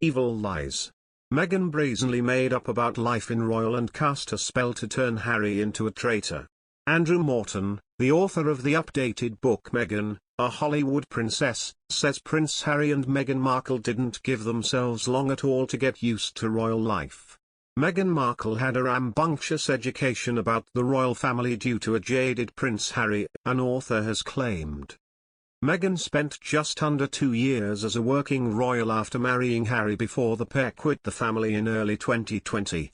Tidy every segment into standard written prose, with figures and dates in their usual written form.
Evil Lies. Meghan brazenly made up about life in royal and cast a spell to turn Harry into a traitor. Andrew Morton, the author of the updated book Meghan, a Hollywood Princess, says Prince Harry and Meghan Markle didn't give themselves long at all to get used to royal life. Meghan Markle had a rambunctious education about the royal family due to a jaded Prince Harry, an author has claimed. Meghan spent just under 2 years as a working royal after marrying Harry before the pair quit the family in early 2020.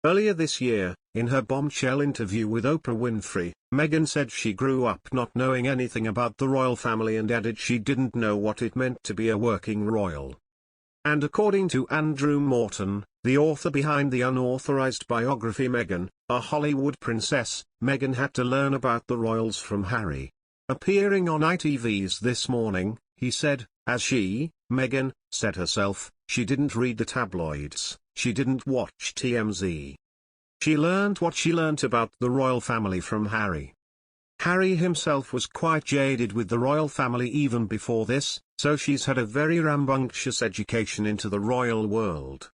Earlier this year, in her bombshell interview with Oprah Winfrey, Meghan said she grew up not knowing anything about the royal family and added she didn't know what it meant to be a working royal. And according to Andrew Morton, the author behind the unauthorized biography Meghan, a Hollywood Princess, Meghan had to learn about the royals from Harry. Appearing on ITV's This Morning, he said, as she, Meghan, said herself, she didn't read the tabloids, she didn't watch TMZ. She learned what she learnt about the royal family from Harry. Harry himself was quite jaded with the royal family even before this, so she's had a very rambunctious education into the royal world.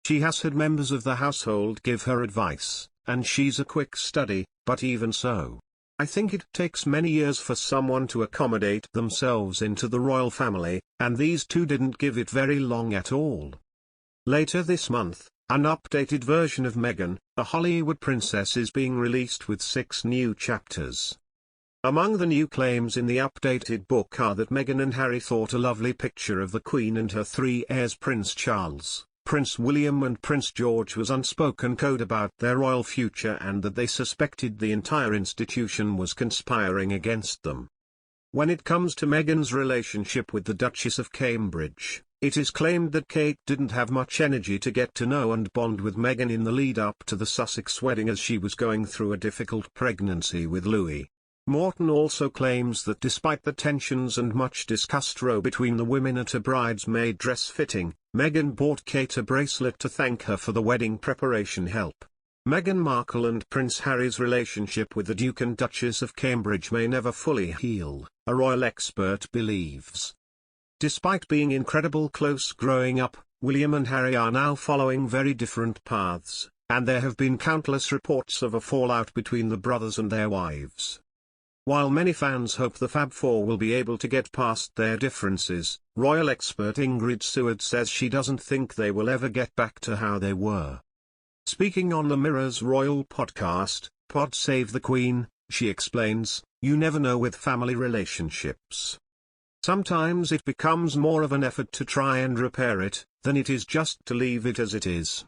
She has had members of the household give her advice, and she's a quick study, but even so, I think it takes many years for someone to accommodate themselves into the royal family, and these two didn't give it very long at all. Later this month, an updated version of Meghan, a Hollywood Princess, is being released with 6 new chapters. Among the new claims in the updated book are that Meghan and Harry thought a lovely picture of the Queen and her 3 heirs Prince Charles, Prince William and Prince George was unspoken code about their royal future and that they suspected the entire institution was conspiring against them. When it comes to Meghan's relationship with the Duchess of Cambridge, it is claimed that Kate didn't have much energy to get to know and bond with Meghan in the lead-up to the Sussex wedding as she was going through a difficult pregnancy with Louis. Morton also claims that despite the tensions and much discussed row between the women at a bridesmaid dress fitting, Meghan bought Kate a bracelet to thank her for the wedding preparation help. Meghan Markle and Prince Harry's relationship with the Duke and Duchess of Cambridge may never fully heal, a royal expert believes. Despite being incredibly close growing up, William and Harry are now following very different paths, and there have been countless reports of a fallout between the brothers and their wives. While many fans hope the Fab Four will be able to get past their differences, royal expert Ingrid Seward says she doesn't think they will ever get back to how they were. Speaking on the Mirror's royal podcast, Pod Save the Queen, she explains, "You never know with family relationships. Sometimes it becomes more of an effort to try and repair it, than it is just to leave it as it is."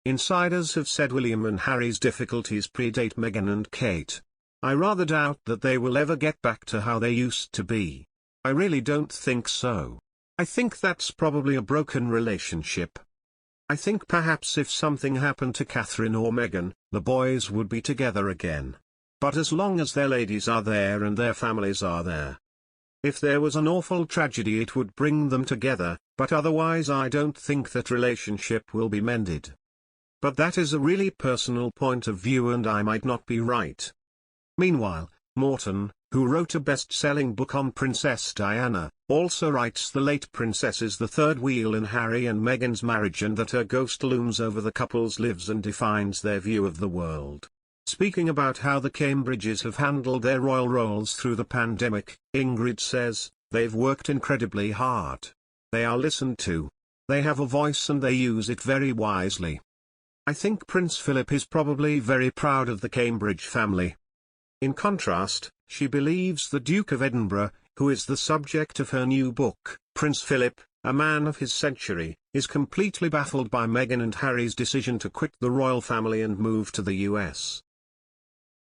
Insiders have said William and Harry's difficulties predate Meghan and Kate. "I rather doubt that they will ever get back to how they used to be. I really don't think so. I think that's probably a broken relationship. I think perhaps if something happened to Catherine or Meghan, the boys would be together again. But as long as their ladies are there and their families are there. If there was an awful tragedy it would bring them together, but otherwise I don't think that relationship will be mended. But that is a really personal point of view and I might not be right." Meanwhile, Morton, who wrote a best-selling book on Princess Diana, also writes the late princess is the third wheel in Harry and Meghan's marriage and that her ghost looms over the couple's lives and defines their view of the world. Speaking about how the Cambridges have handled their royal roles through the pandemic, Ingrid says, "They've worked incredibly hard. They are listened to. They have a voice and they use it very wisely. I think Prince Philip is probably very proud of the Cambridge family." In contrast, she believes the Duke of Edinburgh, who is the subject of her new book, Prince Philip, a man of his century, is completely baffled by Meghan and Harry's decision to quit the royal family and move to the US.